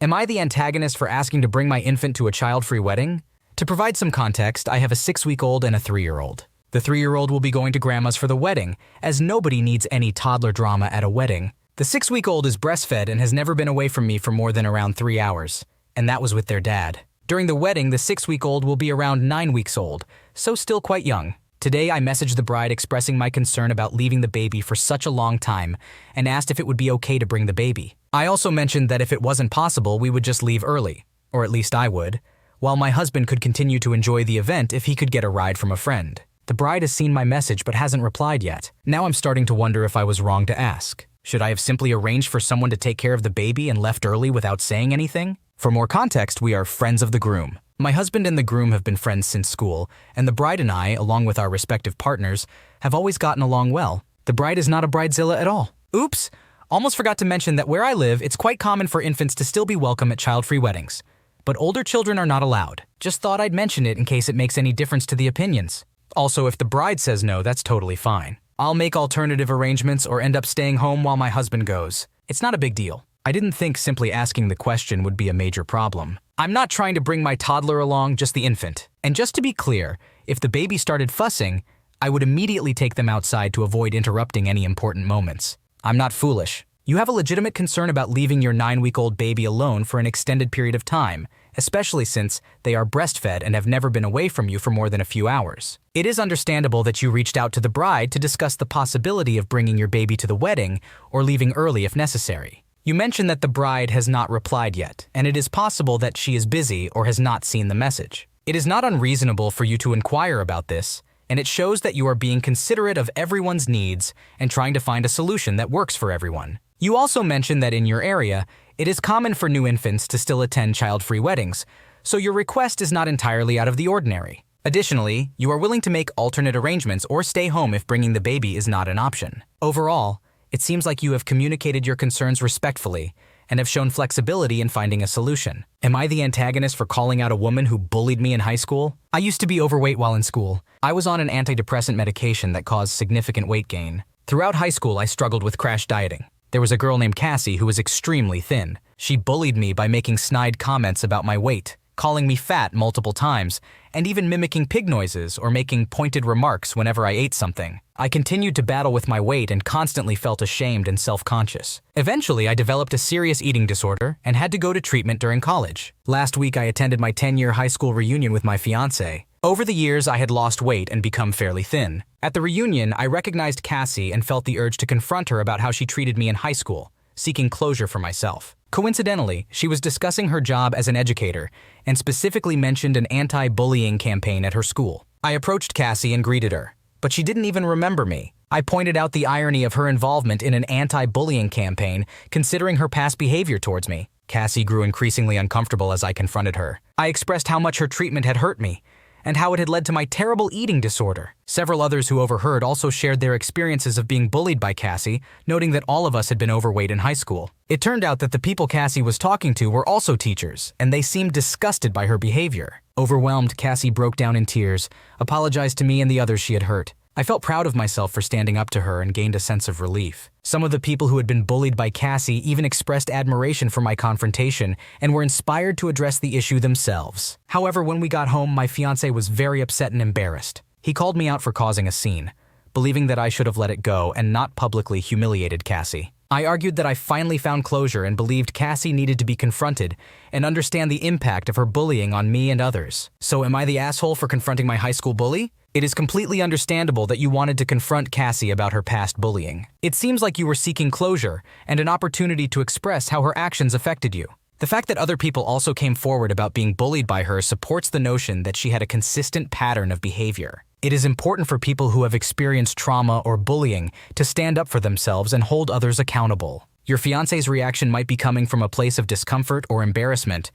Am I the antagonist for asking to bring my infant to a child-free wedding? To provide some context, I have a 6-week-old and a 3-year-old. The 3-year-old will be going to grandma's for the wedding, as nobody needs any toddler drama at a wedding. The 6-week-old is breastfed and has never been away from me for more than around 3 hours, and that was with their dad. During the wedding, the 6-week-old will be around 9 weeks old, so still quite young. Today, I messaged the bride expressing my concern about leaving the baby for such a long time and asked if it would be okay to bring the baby. I also mentioned that if it wasn't possible, we would just leave early, or at least I would, while my husband could continue to enjoy the event if he could get a ride from a friend. The bride has seen my message but hasn't replied yet. Now I'm starting to wonder if I was wrong to ask. Should I have simply arranged for someone to take care of the baby and left early without saying anything? For more context, we are friends of the groom. My husband and the groom have been friends since school, and the bride and I, along with our respective partners, have always gotten along well. The bride is not a bridezilla at all. Oops! Almost forgot to mention that where I live, it's quite common for infants to still be welcome at child-free weddings. But older children are not allowed. Just thought I'd mention it in case it makes any difference to the opinions. Also, if the bride says no, that's totally fine. I'll make alternative arrangements or end up staying home while my husband goes. It's not a big deal. I didn't think simply asking the question would be a major problem. I'm not trying to bring my toddler along, just the infant. And just to be clear, if the baby started fussing, I would immediately take them outside to avoid interrupting any important moments. I'm not foolish. You have a legitimate concern about leaving your 9-week-old baby alone for an extended period of time, especially since they are breastfed and have never been away from you for more than a few hours. It is understandable that you reached out to the bride to discuss the possibility of bringing your baby to the wedding or leaving early if necessary. You mentioned that the bride has not replied yet, and it is possible that she is busy or has not seen the message. It is not unreasonable for you to inquire about this, and it shows that you are being considerate of everyone's needs and trying to find a solution that works for everyone. You also mentioned that in your area, it is common for new infants to still attend child-free weddings, so your request is not entirely out of the ordinary. Additionally, you are willing to make alternate arrangements or stay home if bringing the baby is not an option. Overall, it seems like you have communicated your concerns respectfully and have shown flexibility in finding a solution. Am I the antagonist for calling out a woman who bullied me in high school? I used to be overweight while in school. I was on an antidepressant medication that caused significant weight gain. Throughout high school, I struggled with crash dieting. There was a girl named Cassie who was extremely thin. She bullied me by making snide comments about my weight, calling me fat multiple times, and even mimicking pig noises or making pointed remarks whenever I ate something. I continued to battle with my weight and constantly felt ashamed and self-conscious. Eventually, I developed a serious eating disorder and had to go to treatment during college. Last week, I attended my 10-year high school reunion with my fiancé. Over the years, I had lost weight and become fairly thin. At the reunion, I recognized Cassie and felt the urge to confront her about how she treated me in high school, seeking closure for myself. Coincidentally, she was discussing her job as an educator and specifically mentioned an anti-bullying campaign at her school. I approached Cassie and greeted her, but she didn't even remember me. I pointed out the irony of her involvement in an anti-bullying campaign, considering her past behavior towards me. Cassie grew increasingly uncomfortable as I confronted her. I expressed how much her treatment had hurt me, and how it had led to my terrible eating disorder. Several others who overheard also shared their experiences of being bullied by Cassie, noting that all of us had been overweight in high school. It turned out that the people Cassie was talking to were also teachers, and they seemed disgusted by her behavior. Overwhelmed, Cassie broke down in tears, apologized to me and the others she had hurt. I felt proud of myself for standing up to her and gained a sense of relief. Some of the people who had been bullied by Cassie even expressed admiration for my confrontation and were inspired to address the issue themselves. However, when we got home, my fiancé was very upset and embarrassed. He called me out for causing a scene, believing that I should have let it go and not publicly humiliated Cassie. I argued that I finally found closure and believed Cassie needed to be confronted and understand the impact of her bullying on me and others. So am I the asshole for confronting my high school bully? It is completely understandable that you wanted to confront Cassie about her past bullying. It seems like you were seeking closure and an opportunity to express how her actions affected you. The fact that other people also came forward about being bullied by her supports the notion that she had a consistent pattern of behavior. It is important for people who have experienced trauma or bullying to stand up for themselves and hold others accountable. Your fiancé's reaction might be coming from a place of discomfort or embarrassment,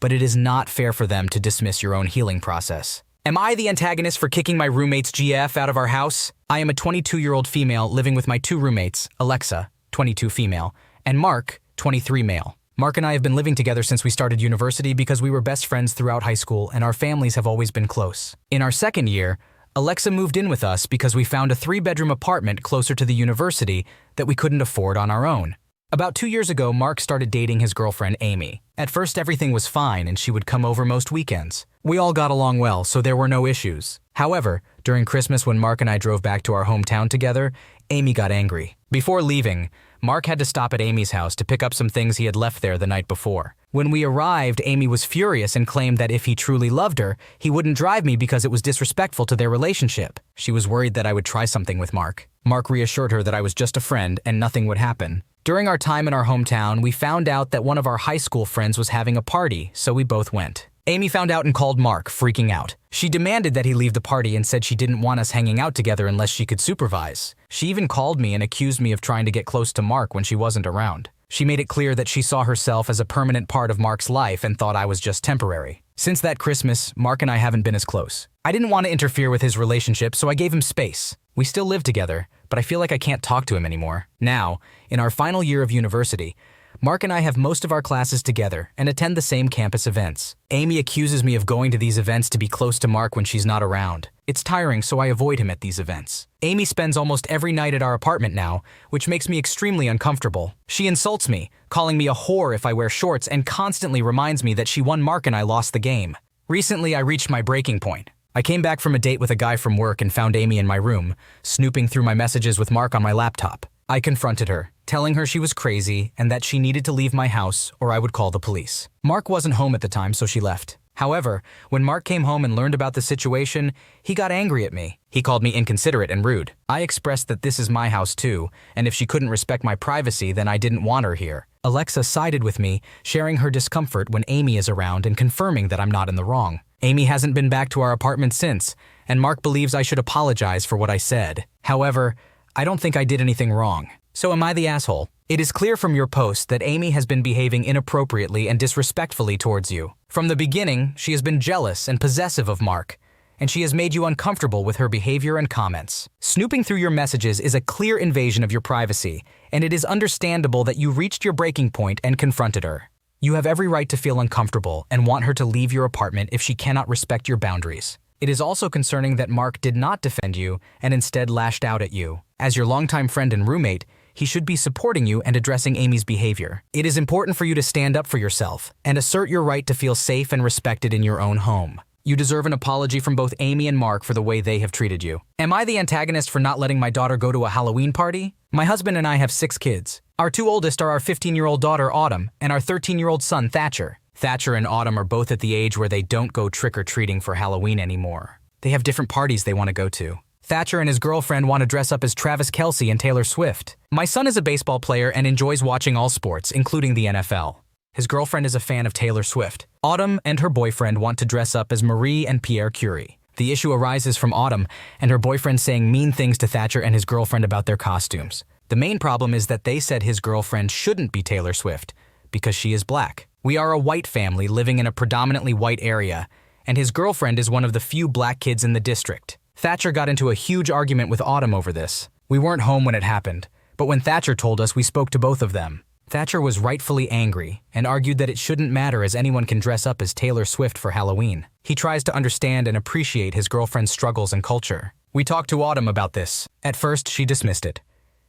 but it is not fair for them to dismiss your own healing process. Am I the antagonist for kicking my roommate's GF out of our house? I am a 22-year-old female living with my two roommates, Alexa, 22 female, and Mark, 23 male. Mark and I have been living together since we started university because we were best friends throughout high school and our families have always been close. In our second year, Alexa moved in with us because we found a 3-bedroom apartment closer to the university that we couldn't afford on our own. About 2 years ago, Mark started dating his girlfriend, Amy. At first, everything was fine and she would come over most weekends. We all got along well, so there were no issues. However, during Christmas when Mark and I drove back to our hometown together, Amy got angry. Before leaving, Mark had to stop at Amy's house to pick up some things he had left there the night before. When we arrived, Amy was furious and claimed that if he truly loved her, he wouldn't drive me because it was disrespectful to their relationship. She was worried that I would try something with Mark. Mark reassured her that I was just a friend and nothing would happen. During our time in our hometown, we found out that one of our high school friends was having a party, so we both went. Amy found out and called Mark, freaking out. She demanded that he leave the party and said she didn't want us hanging out together unless she could supervise. She even called me and accused me of trying to get close to Mark when she wasn't around. She made it clear that she saw herself as a permanent part of Mark's life and thought I was just temporary. Since that Christmas, Mark and I haven't been as close. I didn't want to interfere with his relationship, so I gave him space. We still live together, but I feel like I can't talk to him anymore. Now, in our final year of university, Mark and I have most of our classes together and attend the same campus events. Amy accuses me of going to these events to be close to Mark when she's not around. It's tiring, so I avoid him at these events. Amy spends almost every night at our apartment now, which makes me extremely uncomfortable. She insults me, calling me a whore if I wear shorts, and constantly reminds me that she won Mark and I lost the game. Recently, I reached my breaking point. I came back from a date with a guy from work and found Amy in my room, snooping through my messages with Mark on my laptop. I confronted her, telling her she was crazy and that she needed to leave my house or I would call the police. Mark wasn't home at the time, so she left. However, when Mark came home and learned about the situation, he got angry at me. He called me inconsiderate and rude. I expressed that this is my house too, and if she couldn't respect my privacy, then I didn't want her here. Alexa sided with me, sharing her discomfort when Amy is around and confirming that I'm not in the wrong. Amy hasn't been back to our apartment since, and Mark believes I should apologize for what I said. However, I don't think I did anything wrong. So am I the asshole? It is clear from your post that Amy has been behaving inappropriately and disrespectfully towards you. From the beginning, she has been jealous and possessive of Mark, and she has made you uncomfortable with her behavior and comments. Snooping through your messages is a clear invasion of your privacy, and it is understandable that you reached your breaking point and confronted her. You have every right to feel uncomfortable and want her to leave your apartment if she cannot respect your boundaries. It is also concerning that Mark did not defend you and instead lashed out at you. As your longtime friend and roommate, he should be supporting you and addressing Amy's behavior. It is important for you to stand up for yourself and assert your right to feel safe and respected in your own home. You deserve an apology from both Amy and Mark for the way they have treated you. Am I the antagonist for not letting my daughter go to a Halloween party? My husband and I have 6 kids. Our 2 oldest are our 15-year-old daughter, Autumn, and our 13-year-old son, Thatcher. Thatcher and Autumn are both at the age where they don't go trick-or-treating for Halloween anymore. They have different parties they want to go to. Thatcher and his girlfriend want to dress up as Travis Kelce and Taylor Swift. My son is a baseball player and enjoys watching all sports, including the NFL. His girlfriend is a fan of Taylor Swift. Autumn and her boyfriend want to dress up as Marie and Pierre Curie. The issue arises from Autumn and her boyfriend saying mean things to Thatcher and his girlfriend about their costumes. The main problem is that they said his girlfriend shouldn't be Taylor Swift because she is black. We are a white family living in a predominantly white area, and his girlfriend is one of the few black kids in the district. Thatcher got into a huge argument with Autumn over this. We weren't home when it happened, but when Thatcher told us, we spoke to both of them. Thatcher was rightfully angry and argued that it shouldn't matter as anyone can dress up as Taylor Swift for Halloween. He tries to understand and appreciate his girlfriend's struggles and culture. We talked to Autumn about this. At first, she dismissed it.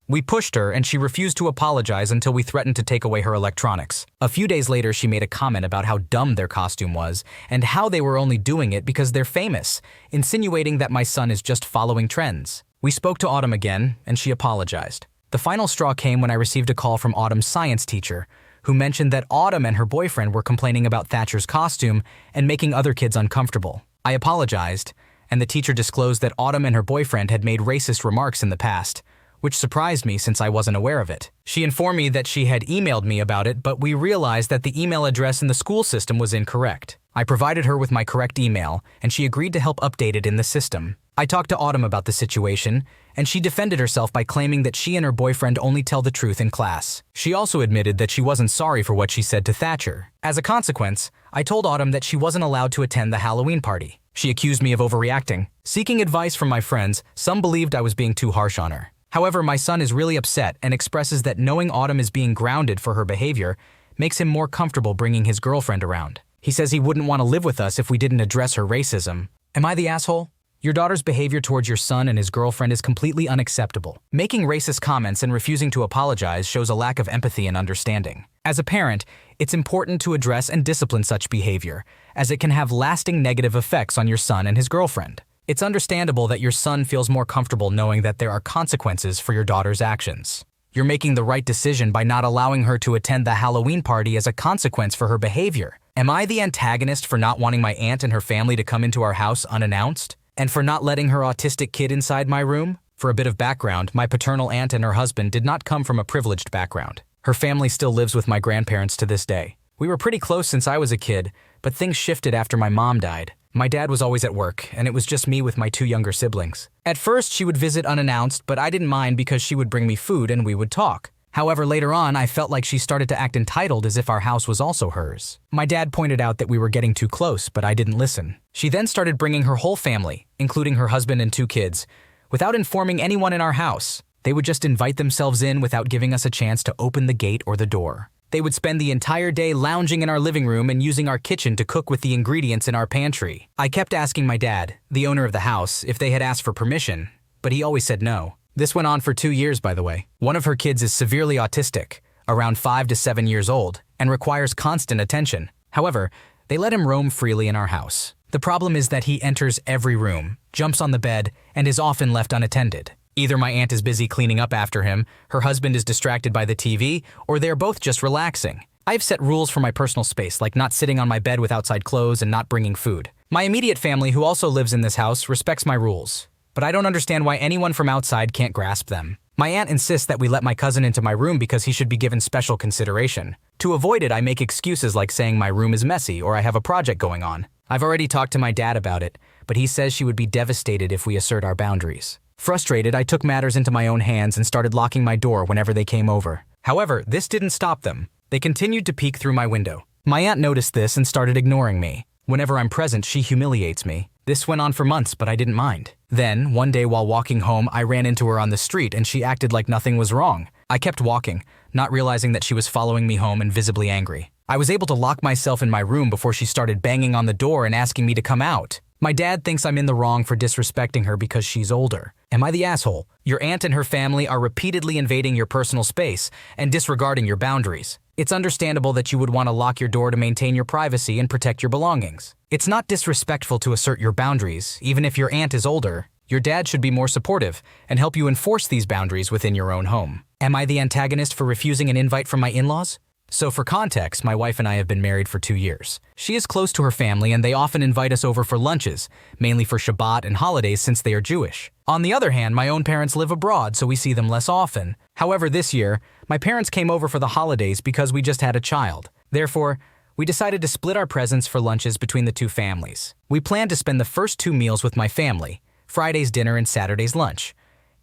We pushed her and she refused to apologize until we threatened to take away her electronics. A few days later, she made a comment about how dumb their costume was and how they were only doing it because they're famous, insinuating that my son is just following trends. We spoke to Autumn again and she apologized. The final straw came when I received a call from Autumn's science teacher, who mentioned that Autumn and her boyfriend were complaining about Thatcher's costume and making other kids uncomfortable. I apologized, and the teacher disclosed that Autumn and her boyfriend had made racist remarks in the past, which surprised me since I wasn't aware of it. She informed me that she had emailed me about it, but we realized that the email address in the school system was incorrect. I provided her with my correct email, and she agreed to help update it in the system. I talked to Autumn about the situation, and she defended herself by claiming that she and her boyfriend only tell the truth in class. She also admitted that she wasn't sorry for what she said to Thatcher. As a consequence, I told Autumn that she wasn't allowed to attend the Halloween party. She accused me of overreacting. Seeking advice from my friends, some believed I was being too harsh on her. However, my son is really upset and expresses that knowing Autumn is being grounded for her behavior makes him more comfortable bringing his girlfriend around. He says he wouldn't want to live with us if we didn't address her racism. Am I the asshole? Your daughter's behavior towards your son and his girlfriend is completely unacceptable. Making racist comments and refusing to apologize shows a lack of empathy and understanding. As a parent, it's important to address and discipline such behavior, as it can have lasting negative effects on your son and his girlfriend. It's understandable that your son feels more comfortable knowing that there are consequences for your daughter's actions. You're making the right decision by not allowing her to attend the Halloween party as a consequence for her behavior. Am I the antagonist for not wanting my aunt and her family to come into our house unannounced? And for not letting her autistic kid inside my room? For a bit of background, my paternal aunt and her husband did not come from a privileged background. Her family still lives with my grandparents to this day. We were pretty close since I was a kid, but things shifted after my mom died. My dad was always at work, and it was just me with my 2 younger siblings. At first, she would visit unannounced, but I didn't mind because she would bring me food and we would talk. However, later on, I felt like she started to act entitled as if our house was also hers. My dad pointed out that we were getting too close, but I didn't listen. She then started bringing her whole family, including her husband and 2 kids, without informing anyone in our house. They would just invite themselves in without giving us a chance to open the gate or the door. They would spend the entire day lounging in our living room and using our kitchen to cook with the ingredients in our pantry. I kept asking my dad, the owner of the house, if they had asked for permission, but he always said no. This went on for 2 years, by the way. One of her kids is severely autistic, around 5 to 7 years old, and requires constant attention. However, they let him roam freely in our house. The problem is that he enters every room, jumps on the bed, and is often left unattended. Either my aunt is busy cleaning up after him, her husband is distracted by the TV, or they're both just relaxing. I've set rules for my personal space, like not sitting on my bed with outside clothes and not bringing food. My immediate family, who also lives in this house, respects my rules, but I don't understand why anyone from outside can't grasp them. My aunt insists that we let my cousin into my room because he should be given special consideration. To avoid it, I make excuses like saying my room is messy or I have a project going on. I've already talked to my dad about it, but he says she would be devastated if we assert our boundaries. Frustrated, I took matters into my own hands and started locking my door whenever they came over. However, this didn't stop them. They continued to peek through my window. My aunt noticed this and started ignoring me. Whenever I'm present, she humiliates me. This went on for months, but I didn't mind. Then, one day while walking home, I ran into her on the street and she acted like nothing was wrong. I kept walking, not realizing that she was following me home and visibly angry. I was able to lock myself in my room before she started banging on the door and asking me to come out. My dad thinks I'm in the wrong for disrespecting her because she's older. Am I the asshole? Your aunt and her family are repeatedly invading your personal space and disregarding your boundaries. It's understandable that you would want to lock your door to maintain your privacy and protect your belongings. It's not disrespectful to assert your boundaries, even if your aunt is older. Your dad should be more supportive and help you enforce these boundaries within your own home. Am I the antagonist for refusing an invite from my in-laws? So for context, my wife and I have been married for 2 years. She is close to her family and they often invite us over for lunches, mainly for Shabbat and holidays since they are Jewish. On the other hand, my own parents live abroad, so we see them less often. However, this year, my parents came over for the holidays because we just had a child. Therefore, we decided to split our presents for lunches between the 2 families. We planned to spend the first 2 meals with my family, Friday's dinner and Saturday's lunch,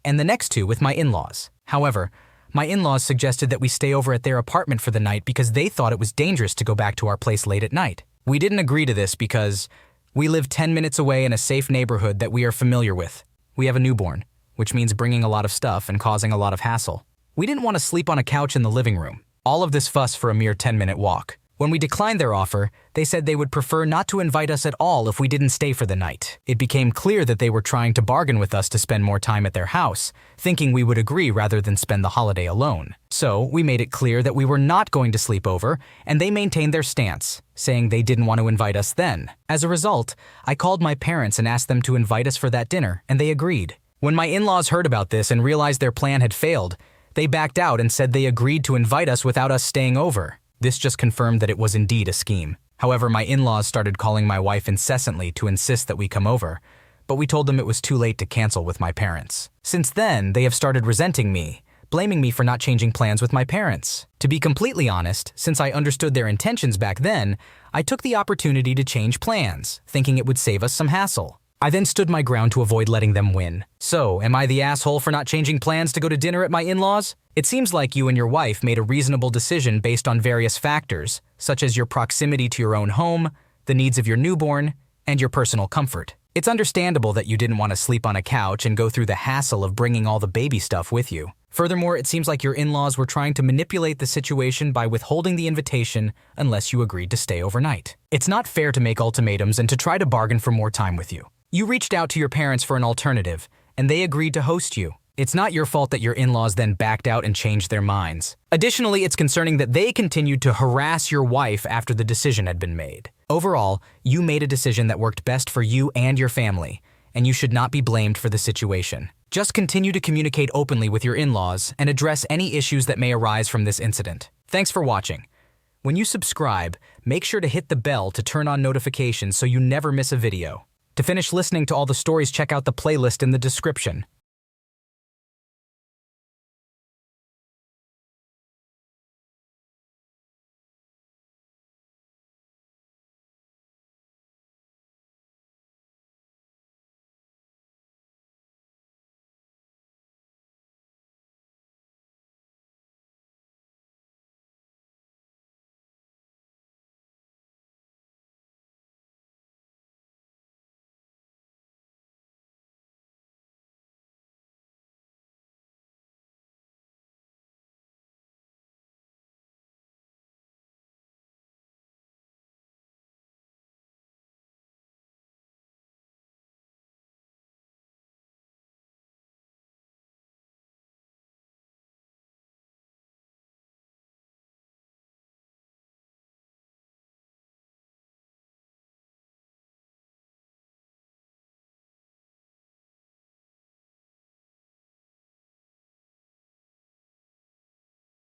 and the next 2 with my in-laws. However, my in-laws suggested that we stay over at their apartment for the night because they thought it was dangerous to go back to our place late at night. We didn't agree to this because we live 10 minutes away in a safe neighborhood that we are familiar with. We have a newborn, which means bringing a lot of stuff and causing a lot of hassle. We didn't want to sleep on a couch in the living room. All of this fuss for a mere 10-minute walk. When we declined their offer, they said they would prefer not to invite us at all if we didn't stay for the night. It became clear that they were trying to bargain with us to spend more time at their house, thinking we would agree rather than spend the holiday alone. So, we made it clear that we were not going to sleep over, and they maintained their stance, saying they didn't want to invite us then. As a result, I called my parents and asked them to invite us for that dinner, and they agreed. When my in-laws heard about this and realized their plan had failed, they backed out and said they agreed to invite us without us staying over. This just confirmed that it was indeed a scheme. However, my in-laws started calling my wife incessantly to insist that we come over, but we told them it was too late to cancel with my parents. Since then, they have started resenting me, blaming me for not changing plans with my parents. To be completely honest, since I understood their intentions back then, I took the opportunity to change plans, thinking it would save us some hassle. I then stood my ground to avoid letting them win. So, am I the asshole for not changing plans to go to dinner at my in-laws? It seems like you and your wife made a reasonable decision based on various factors, such as your proximity to your own home, the needs of your newborn, and your personal comfort. It's understandable that you didn't want to sleep on a couch and go through the hassle of bringing all the baby stuff with you. Furthermore, it seems like your in-laws were trying to manipulate the situation by withholding the invitation unless you agreed to stay overnight. It's not fair to make ultimatums and to try to bargain for more time with you. You reached out to your parents for an alternative, and they agreed to host you. It's not your fault that your in-laws then backed out and changed their minds. Additionally, it's concerning that they continued to harass your wife after the decision had been made. Overall, you made a decision that worked best for you and your family, and you should not be blamed for the situation. Just continue to communicate openly with your in-laws and address any issues that may arise from this incident. Thanks for watching. When you subscribe, make sure to hit the bell to turn on notifications so you never miss a video. To finish listening to all the stories, check out the playlist in the description.